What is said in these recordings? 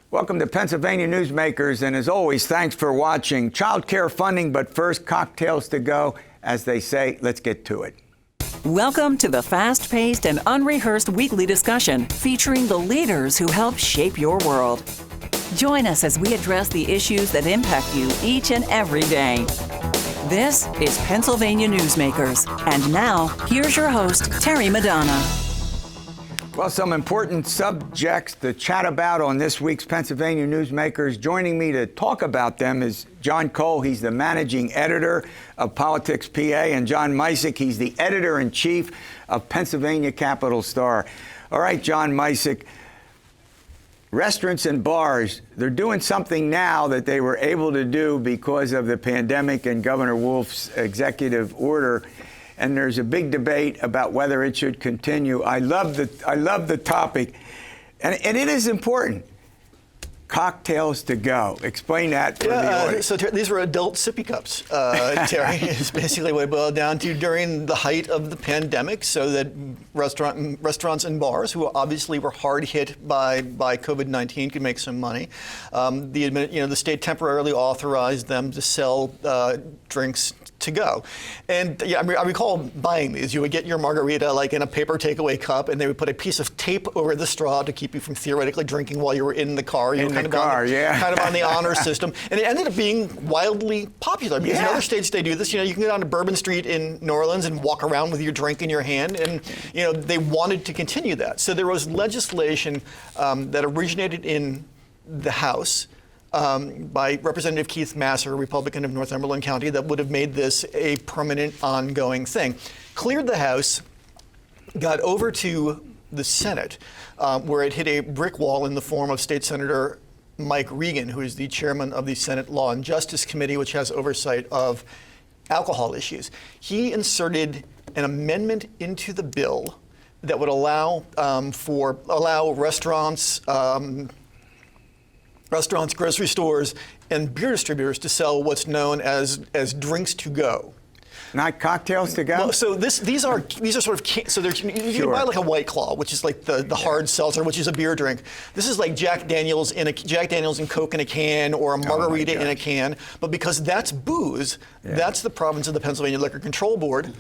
Welcome to Pennsylvania Newsmakers, and as always, thanks for watching. Child care funding, but first, cocktails to go. As they say, let's get to it. Welcome to the fast-paced and unrehearsed weekly discussion featuring the leaders who help shape your world. Join us as we address the issues that impact you each and every day. This is Pennsylvania Newsmakers. And now, here's your host, Terry Madonna. Well, some important subjects to chat about on this week's Pennsylvania Newsmakers. Joining me to talk about them is John Cole. He's the managing editor of PoliticsPA, and John Micek. He's the editor-in-chief of Pennsylvania Capital Star. All right, John Micek, restaurants and bars, they're doing something now that they were able to do because of the pandemic and Governor Wolf's executive order. And there's a big debate about whether it should continue. I love the topic, and it is important. Cocktails to go. Explain that for the audience. So these were adult sippy cups, Terry, is basically what it boiled down to during the height of the pandemic, so that restaurants and bars, who obviously were hard hit by COVID-19, could make some money. The state temporarily authorized them to sell drinks to go. And I recall buying these. You would get your margarita like in a paper takeaway cup, and they would put a piece of tape over the straw to keep you from theoretically drinking while you were in the car. Kind of on the honor system. And it ended up being wildly popular because in other states they do this. You can go down to Bourbon Street in New Orleans and walk around with your drink in your hand, and they wanted to continue that. So there was legislation that originated in the House by Representative Keith Masser, a Republican of Northumberland County, that would have made this a permanent, ongoing thing. Cleared the House, got over to the Senate, where it hit a brick wall in the form of State Senator Mike Regan, who is the chairman of the Senate Law and Justice Committee, which has oversight of alcohol issues. He inserted an amendment into the bill that would allow restaurants, grocery stores, and beer distributors to sell what's known as drinks to go. Not cocktails to go? Well, so these are sort of, so you can buy like a White Claw, which is like the hard seltzer, which is a beer drink. This is like Jack Daniels and Coke in a can, or a margarita in a can. But because that's booze, that's the province of the Pennsylvania Liquor Control Board.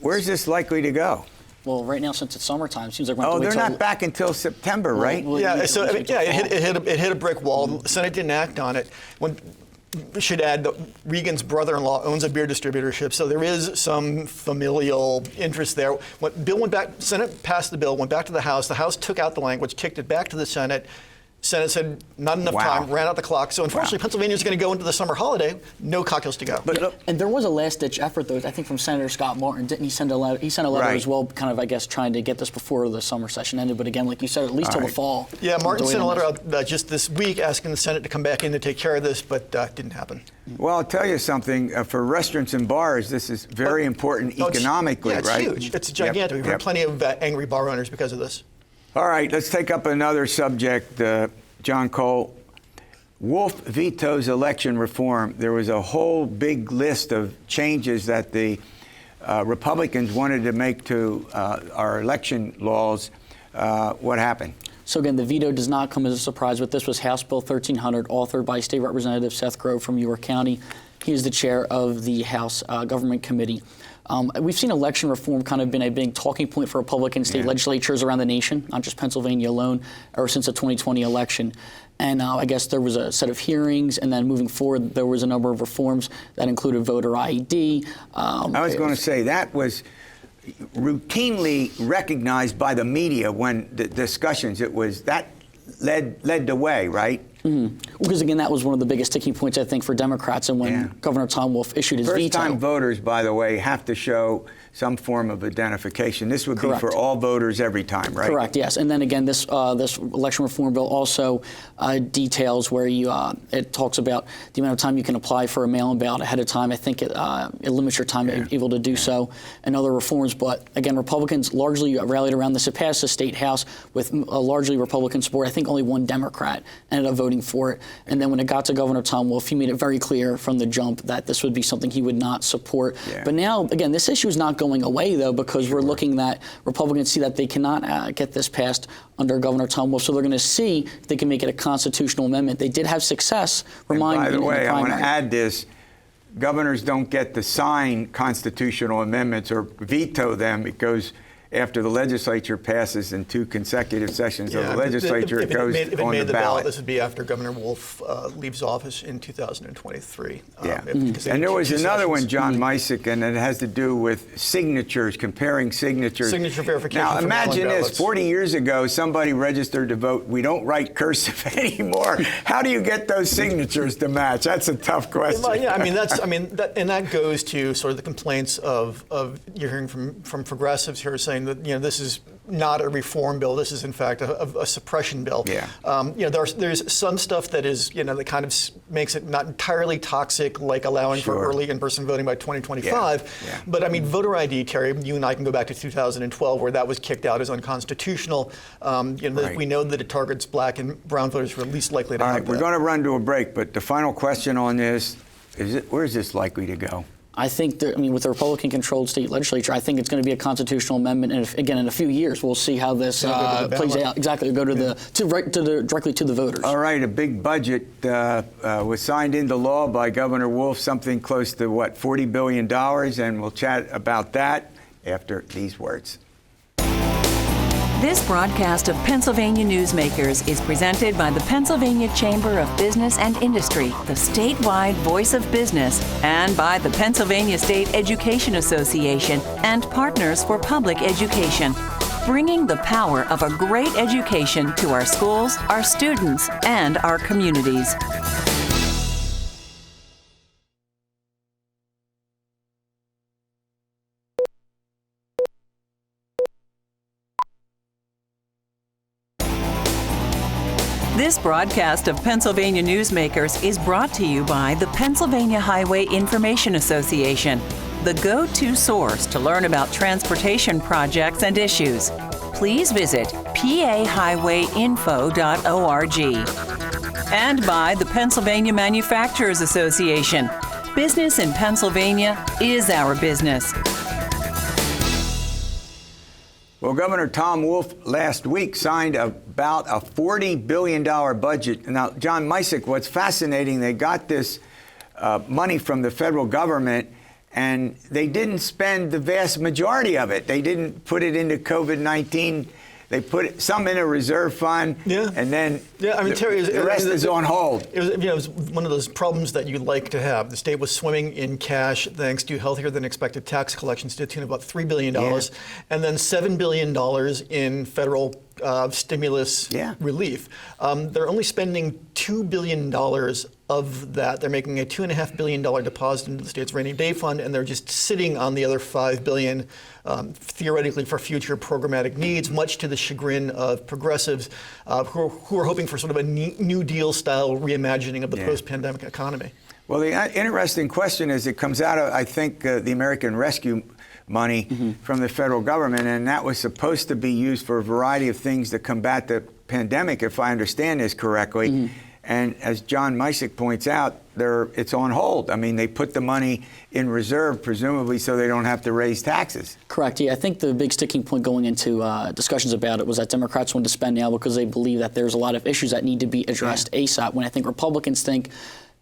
Where's this likely to go? Well, right now, since it's summertime, it seems like we're going to wait they're not back until September, right? It hit a brick wall. The Senate didn't act on it. We should add that Regan's brother-in-law owns a beer distributorship, so there is some familial interest there. When bill went back, Senate passed the bill, went back to the House. The House took out the language, kicked it back to the Senate. Senate said not enough time, ran out the clock. So unfortunately, Pennsylvania's going to go into the summer holiday, no cocktails to go. And there was a last-ditch effort, though, I think, from Senator Scott Martin. Didn't he send a letter? He sent a letter as well, kind of, I guess, trying to get this before the summer session ended. But again, like you said, at least till the fall. Yeah, Martin sent a letter out just this week asking the Senate to come back in to take care of this, but didn't happen. Well, I'll tell you something. For restaurants and bars, this is very important economically, right? It's huge. It's gigantic. We've had plenty of angry bar owners because of this. All right, let's take up another subject. John Cole, Wolf vetoes election reform. There was a whole big list of changes that the Republicans wanted to make to our election laws. What happened? So again, the veto does not come as a surprise, but this was House Bill 1300, authored by State Representative Seth Grove from York County. He is the chair of the House Government Committee. We've seen election reform kind of been a big talking point for Republican state legislatures around the nation, not just Pennsylvania alone, ever since the 2020 election. And I guess there was a set of hearings, and then moving forward, there was a number of reforms that included voter ID. I was going to say that was routinely recognized by the media when the discussions. It was that led the way, right? Mm-hmm. Because again, that was one of the biggest sticking points, I think, for Democrats, and when Governor Tom Wolf issued his veto. First-time voters, by the way, have to show some form of identification. This would be for all voters every time, right? Correct, yes. And then again, this election reform bill also details where it talks about the amount of time you can apply for a mail-in ballot ahead of time. I think it limits your time able to do so, and other reforms. But again, Republicans largely rallied around this. It passed the state house with largely Republican support. I think only one Democrat ended up voting voting for it. And then when it got to Governor Tom Wolf, he made it very clear from the jump that this would be something he would not support. Yeah. But now, again, this issue is not going away, though, because we're looking that Republicans see that they cannot get this passed under Governor Tom Wolf, so they're going to see if they can make it a constitutional amendment. They did have success. By the way, I want to add this. Governors don't get to sign constitutional amendments or veto them. It goes after the legislature passes in 2 consecutive sessions of the legislature. It goes if it on made the ballot. This would be after Governor Wolf leaves office in 2023. Yeah. And there was another one, John Micek, and it has to do with signatures, comparing signatures. Signature verification. Now, for imagine mail-in this. ballots. 40 years ago, somebody registered to vote. We don't write cursive anymore. How do you get those signatures to match? That's a tough question. Well, yeah, that goes to sort of the complaints of you're hearing from progressives here saying that this is not a reform bill. This is in fact a suppression bill. Yeah. There's some stuff that is that kind of makes it not entirely toxic, like allowing for early in-person voting by 2025. Yeah. But I mean, voter ID, Terry, you and I can go back to 2012 where that was kicked out as unconstitutional. We know that it targets black and brown voters who are least likely to All have right, that. we're going to run to a break, but the final question on this where is this likely to go? I think, with the Republican-controlled state legislature, I think it's going to be a constitutional amendment. And again, in a few years, we'll see how this plays out. Exactly, go to directly to the voters. All right, a big budget was signed into law by Governor Wolf, something close to $40 billion, and we'll chat about that after these words. This broadcast of Pennsylvania Newsmakers is presented by the Pennsylvania Chamber of Business and Industry, the statewide voice of business, and by the Pennsylvania State Education Association and Partners for Public Education, bringing the power of a great education to our schools, our students, and our communities. This broadcast of Pennsylvania Newsmakers is brought to you by the Pennsylvania Highway Information Association, the go-to source to learn about transportation projects and issues. Please visit pahighwayinfo.org. And by the Pennsylvania Manufacturers Association. Business in Pennsylvania is our business. Well, Governor Tom Wolf last week signed about a $40 billion budget. Now, John Micek, what's fascinating, they got this money from the federal government, and they didn't spend the vast majority of it. They didn't put it into COVID-19. They put some in a reserve fund, and then Terry, the rest is on hold. It was one of those problems that you'd like to have. The state was swimming in cash thanks to healthier than expected tax collections to the tune of about $3 billion, and then $7 billion in federal stimulus relief. They're only spending $2 billion of that. They're making a $2.5 billion deposit into the state's rainy day fund, and they're just sitting on the other $5 billion, theoretically for future programmatic needs, much to the chagrin of progressives who are hoping for sort of a New Deal style reimagining of the post-pandemic economy. Well, the interesting question is, it comes out of, I think, the American Rescue money from the federal government, and that was supposed to be used for a variety of things to combat the pandemic, if I understand this correctly. And as John Micek points out, it's on hold. I mean, they put the money in reserve, presumably so they don't have to raise taxes. Correct. Yeah, I think the big sticking point going into discussions about it was that Democrats wanted to spend now because they believe that there's a lot of issues that need to be addressed ASAP, when I think Republicans think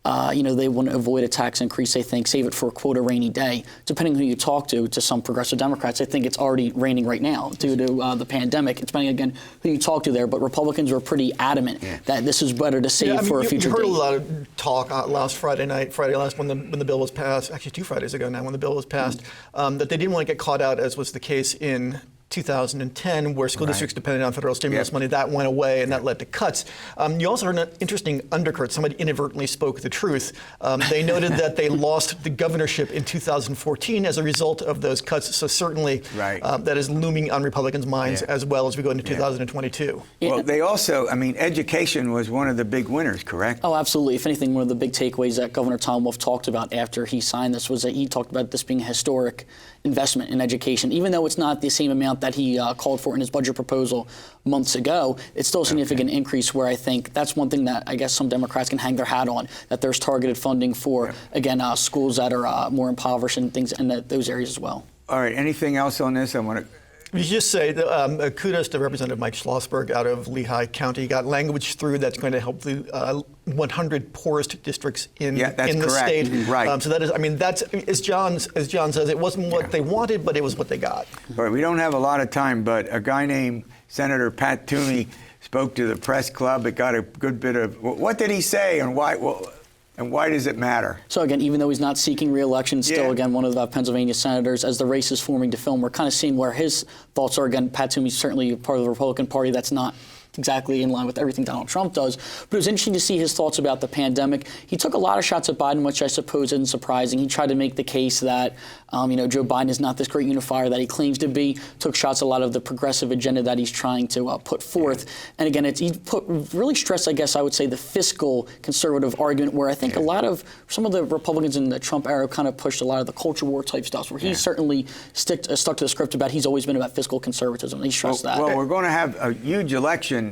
they want to avoid a tax increase. They think save it for, quote, a rainy day. Depending on who you talk to some progressive Democrats, they think it's already raining right now due to the pandemic. It's depending, again, who you talk to there. But Republicans were pretty adamant that this is better to save for a future date. You heard a lot of talk last Friday last when the bill was passed, actually 2 Fridays ago now, when the bill was passed, that they didn't want to get caught out, as was the case in 2010, where school districts depended on federal stimulus money. That went away, and that led to cuts. You also heard an interesting undercurrent. Somebody inadvertently spoke the truth. They noted that they lost the governorship in 2014 as a result of those cuts. So certainly that is looming on Republicans' minds as well as we go into 2022. Well, they also, education was one of the big winners, correct? Oh, absolutely. If anything, one of the big takeaways that Governor Tom Wolf talked about after he signed this was that he talked about this being a historic investment in education, even though it's not the same amount amount that he called for in his budget proposal months ago. It's still a significant increase where I think that's one thing that I guess some Democrats can hang their hat on, that there's targeted funding for, again, schools that are more impoverished and things in those areas as well. All right, anything else on this? I want to... You just say that, kudos to Representative Mike Schlossberg out of Lehigh County. He got language through that's going to help the 100 poorest districts in the state. Right. So that is, I mean, that's as John says, it wasn't what they wanted, but it was what they got. All right, we don't have a lot of time, but a guy named Senator Pat Toomey spoke to the press club. It got a good bit of. What did he say, and why? Well, and why does it matter? So again, even though he's not seeking re-election, still again one of the Pennsylvania senators, as the race is forming to film, we're kind of seeing where his thoughts are. Again, Pat Toomey's certainly part of the Republican Party. That's not exactly in line with everything Donald Trump does. But it was interesting to see his thoughts about the pandemic. He took a lot of shots at Biden, which I suppose isn't surprising. He tried to make the case that Joe Biden is not this great unifier that he claims to be. Took shots at a lot of the progressive agenda that he's trying to put forth. And again, he really stressed, I guess I would say, the fiscal conservative argument, where I think a lot of some of the Republicans in the Trump era kind of pushed a lot of the culture war type stuff, where he certainly stuck to the script about he's always been about fiscal conservatism. He stressed that. Well, we're going to have a huge election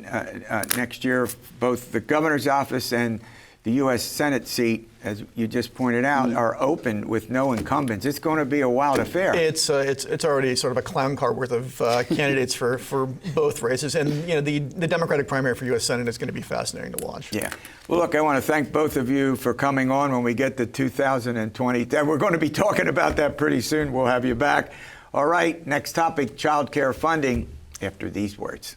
next year. Both the governor's office and the U.S. Senate seat, as you just pointed out, are open with no incumbents. It's going to be a wild affair. It's already sort of a clown car worth of candidates for both races, and the Democratic primary for U.S. Senate is going to be fascinating to watch. Yeah. Well, look, I want to thank both of you for coming on when we get to 2020. We're going to be talking about that pretty soon. We'll have you back. All right. Next topic: child care funding. After these words.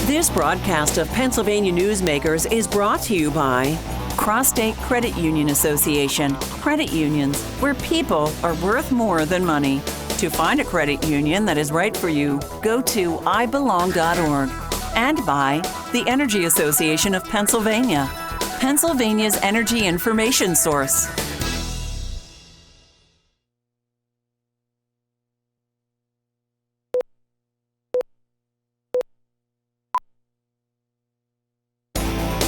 This broadcast of Pennsylvania Newsmakers is brought to you by Cross-State Credit Union Association. Credit unions, where people are worth more than money. To find a credit union that is right for you, go to ibelong.org. And by the Energy Association of Pennsylvania, Pennsylvania's energy information source.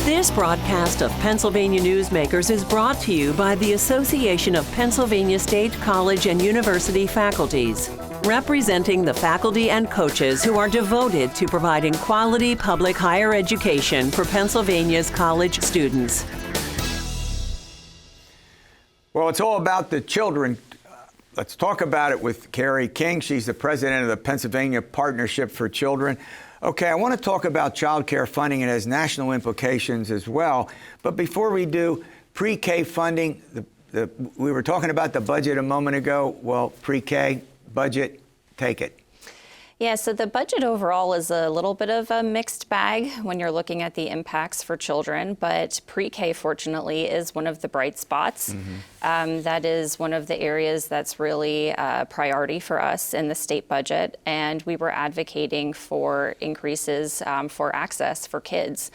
This broadcast of Pennsylvania Newsmakers is brought to you by the Association of Pennsylvania State College and University Faculties, representing the faculty and coaches who are devoted to providing quality public higher education for Pennsylvania's college students. Well, it's all about the children. Let's talk about it with Kari King. She's the president of the Pennsylvania Partnership for Children. Okay, I want to talk about child care funding. It has national implications as well. But before we do, pre-K funding, we were talking about the budget a moment ago. Well, pre-K budget, take it. Yeah, so the budget overall is a little bit of a mixed bag when you're looking at the impacts for children, but pre-K, fortunately, is one of the bright spots. That is one of the areas that's really a priority for us in the state budget, and we were advocating for increases for access for kids.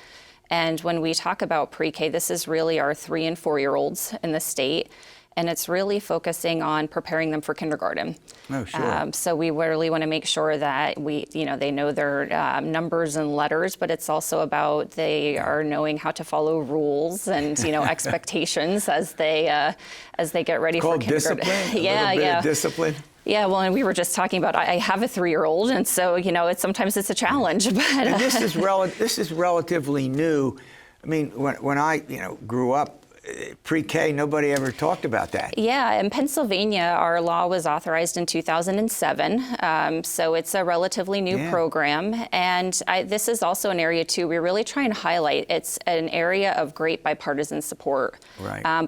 And when we talk about pre-K, this is really our 3- and 4-year-olds in the state. And it's really focusing on preparing them for kindergarten. Oh, sure. So we really want to make sure that they know their numbers and letters, but it's also about they are knowing how to follow rules and expectations as they get ready for kindergarten. Discipline. A little bit of discipline. Yeah, well, and we were just talking about I have a 3-year-old, and so sometimes it's a challenge. But and this is relatively new. I mean, when I grew up. Pre-K, nobody ever talked about that. Yeah, in Pennsylvania, our law was authorized in 2007, so it's a relatively new program. And this is also an area, too, we really try and highlight. It's an area of great bipartisan support,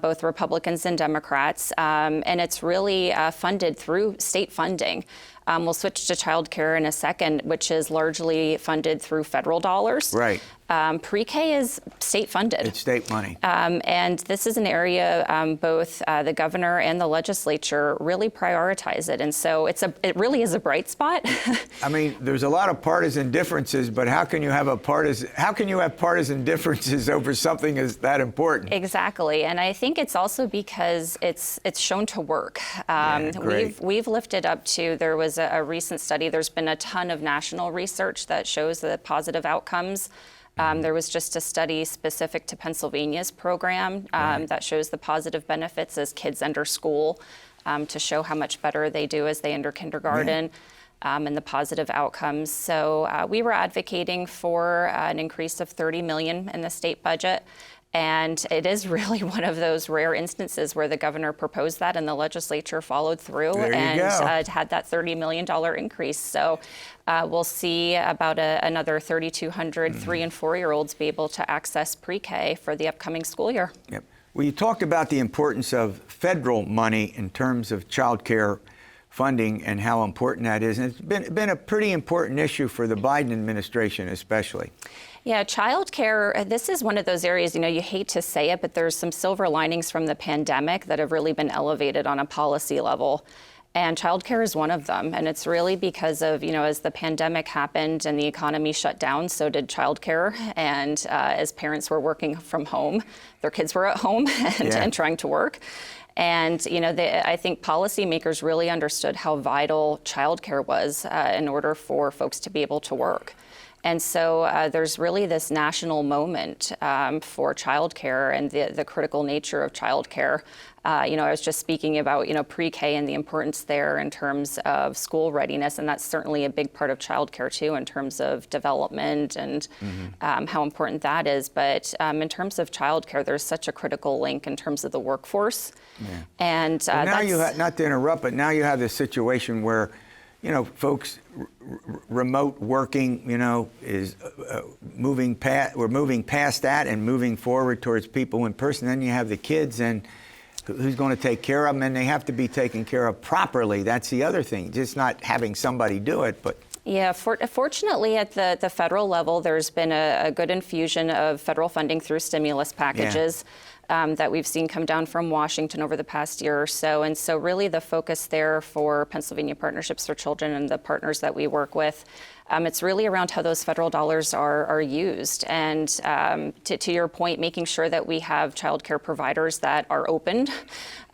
both Republicans and Democrats, and it's really funded through state funding. We'll switch to child care in a second, which is largely funded through federal dollars. Right. Pre-K is state funded. It's state money. And this is an area both the governor and the legislature really prioritize it. And so it really is a bright spot. I mean, there's a lot of partisan differences, but how can you have partisan differences over something as that important? Exactly. And I think it's also because it's shown to work. We've lifted up to, there was a recent study, there's been a ton of national research that shows the positive outcomes. There was just a study specific to Pennsylvania's program that shows the positive benefits as kids enter school to show how much better they do as they enter kindergarten. and the positive outcomes. So we were advocating for an increase of $30 million in the state budget. And it is really one of those rare instances where the governor proposed that and the legislature followed through and had that $30 million increase. So we'll see about another 3,200 3- and 4-year-olds be able to access pre-K for the upcoming school year. Yep. Well, you talked about the importance of federal money in terms of child care funding and how important that is. And it's been a pretty important issue for the Biden administration especially. Yeah, childcare, this is one of those areas, you hate to say it, but there's some silver linings from the pandemic that have really been elevated on a policy level. And childcare is one of them. And it's really because of, as the pandemic happened and the economy shut down, so did childcare. And as parents were working from home, their kids were at home and trying to work. And, I think policymakers really understood how vital childcare was in order for folks to be able to work. And so there's really this national moment for childcare and the critical nature of childcare. I was just speaking about, pre-K and the importance there in terms of school readiness, and that's certainly a big part of childcare too, in terms of development and how important that is. But in terms of childcare, there's such a critical link in terms of the workforce. Yeah. And well, now not to interrupt, but now you have this situation where folks remote working, is moving past. We're moving past that and moving forward towards people in person. Then you have the kids, and who's going to take care of them? And they have to be taken care of properly. That's the other thing. Just not having somebody do it, but. Yeah, fortunately at the federal level, there's been a good infusion of federal funding through stimulus packages. Yeah. That we've seen come down from Washington over the past year or so. And so really the focus there for Pennsylvania Partnerships for Children and the partners that we work with, it's really around how those federal dollars are used. And to your point, making sure that we have child care providers that are opened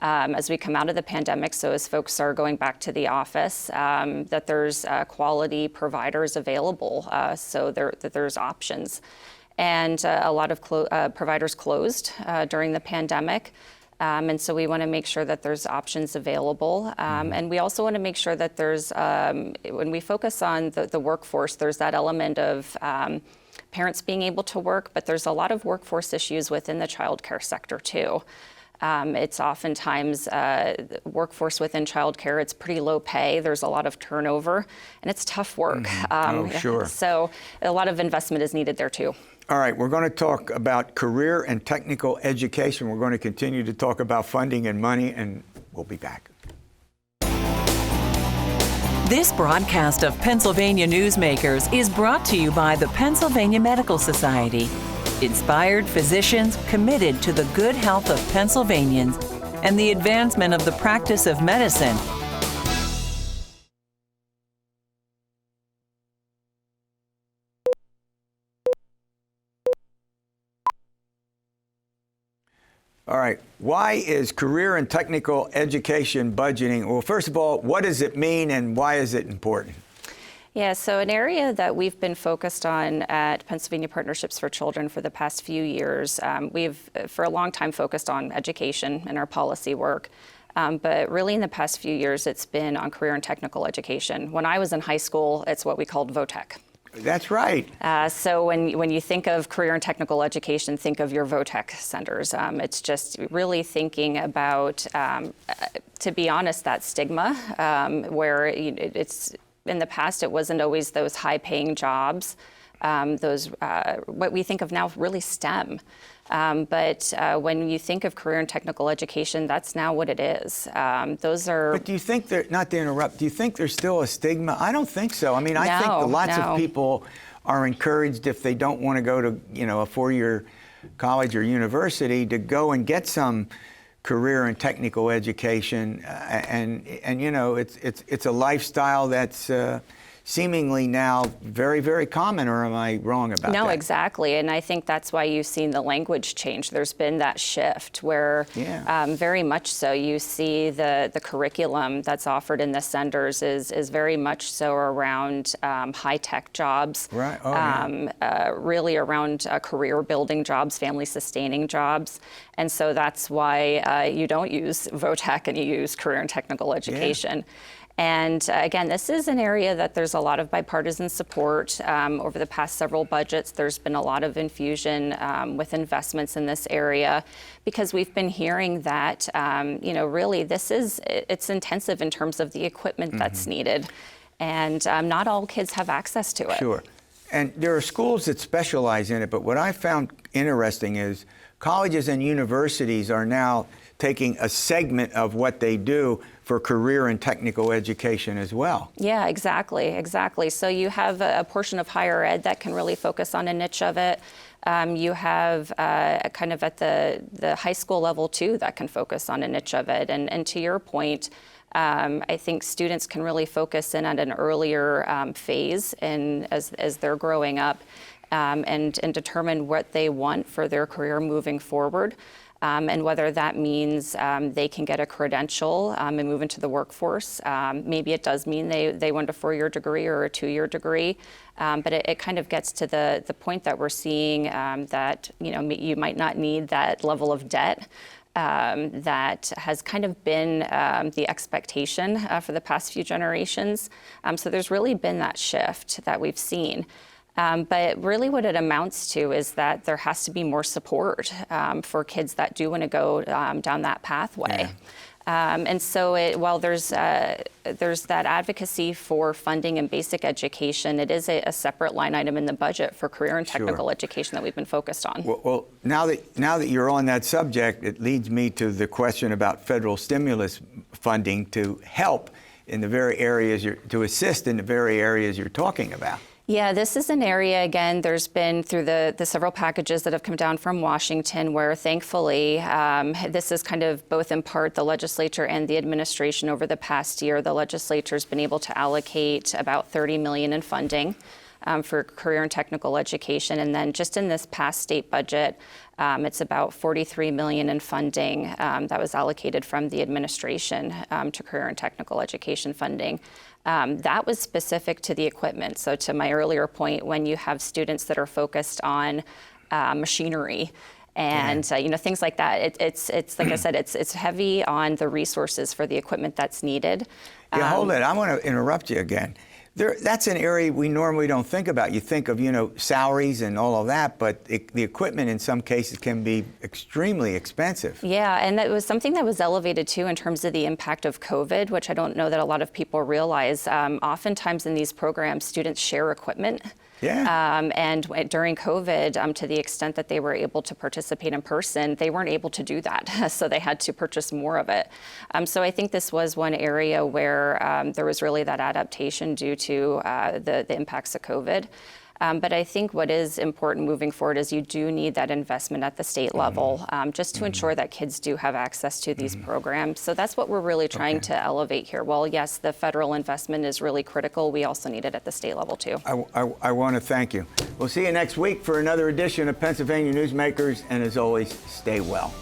as we come out of the pandemic. So as folks are going back to the office, that there's quality providers available so that there's options. And a lot of providers closed during the pandemic. And so we want to make sure that there's options available. And we also want to make sure that there's, when we focus on the workforce, there's that element of parents being able to work, but there's a lot of workforce issues within the childcare sector too. It's oftentimes workforce within childcare. It's pretty low pay. There's a lot of turnover, and it's tough work. Sure. So a lot of investment is needed there too. All right, we're going to talk about career and technical education. We're going to continue to talk about funding and money, and we'll be back. This broadcast of Pennsylvania Newsmakers is brought to you by the Pennsylvania Medical Society. Inspired physicians committed to the good health of Pennsylvanians and the advancement of the practice of medicine. All right, why is career and technical education budgeting? Well, first of all, what does it mean and why is it important? Yeah, so an area that we've been focused on at Pennsylvania Partnerships for Children for the past few years, we've for a long time focused on education in our policy work. But really in the past few years, it's been on career and technical education. When I was in high school, it's what we called VOTEC. That's right. So when you think of career and technical education, think of your VOTEC centers. It's just really thinking about, to be honest, that stigma where it's, in the past, it wasn't always those high-paying jobs, those what we think of now really STEM. But when you think of career and technical education, that's now what it is. Those are. But do you think there? Not to interrupt. Do you think there's still a stigma? I don't think so. I mean, I think that lots of people are encouraged if they don't want to go to a 4-year college or university to go and get some career and technical education, and it's a lifestyle that's seemingly now very, very common, or am I wrong about that? No, exactly, and I think that's why you've seen the language change. There's been that shift where very much so you see the curriculum that's offered in the centers is very much so around high-tech jobs, right. Really around career-building jobs, family-sustaining jobs. And so that's why you don't use VOTEC and you use career and technical education. And again, this is an area that there's a lot of bipartisan support. Over the past several budgets, there's been a lot of infusion with investments in this area, because we've been hearing that, really it's intensive in terms of the equipment that's needed. And not all kids have access to it. Sure. And there are schools that specialize in it, but what I found interesting is colleges and universities are now taking a segment of what they do for career and technical education as well. Yeah, exactly. So you have a portion of higher ed that can really focus on a niche of it. You have kind of at the high school level too that can focus on a niche of it. And to your point, I think students can really focus in at an earlier phase and as they're growing up and determine what they want for their career moving forward. And whether that means they can get a credential and move into the workforce. Maybe it does mean they want a 4-year degree or a 2-year degree. But it kind of gets to the point that we're seeing that you might not need that level of debt. That has kind of been the expectation for the past few generations. So there's really been that shift that we've seen. But really what it amounts to is that there has to be more support for kids that do want to go down that pathway. Yeah. And so while there's that advocacy for funding and basic education, it is a separate line item in the budget for career and technical education that we've been focused on. Well, now that you're on that subject, it leads me to the question about federal stimulus funding to help in the very areas to assist in the very areas you're talking about. Yeah, this is an area, again, there's been through the several packages that have come down from Washington where thankfully this is kind of both in part the legislature and the administration over the past year. The legislature's been able to allocate about $30 million in funding for career and technical education. And then just in this past state budget, it's about $43 million in funding that was allocated from the administration to career and technical education funding. That was specific to the equipment. So to my earlier point, when you have students that are focused on machinery and things like that, it's like I said, it's heavy on the resources for the equipment that's needed. Yeah, hold it. I want to interrupt you again. That's an area we normally don't think about. You think of, salaries and all of that, but the equipment in some cases can be extremely expensive. Yeah, and that was something that was elevated too in terms of the impact of COVID, which I don't know that a lot of people realize. Oftentimes in these programs, students share equipment. Yeah. And during COVID, to the extent that they were able to participate in person, they weren't able to do that. So they had to purchase more of it. So I think this was one area where there was really that adaptation due to the impacts of COVID. But I think what is important moving forward is you do need that investment at the state level just to ensure that kids do have access to these programs. So that's what we're really trying to elevate here. Well, yes, the federal investment is really critical. We also need it at the state level too. I want to thank you. We'll see you next week for another edition of Pennsylvania Newsmakers, and as always, stay well.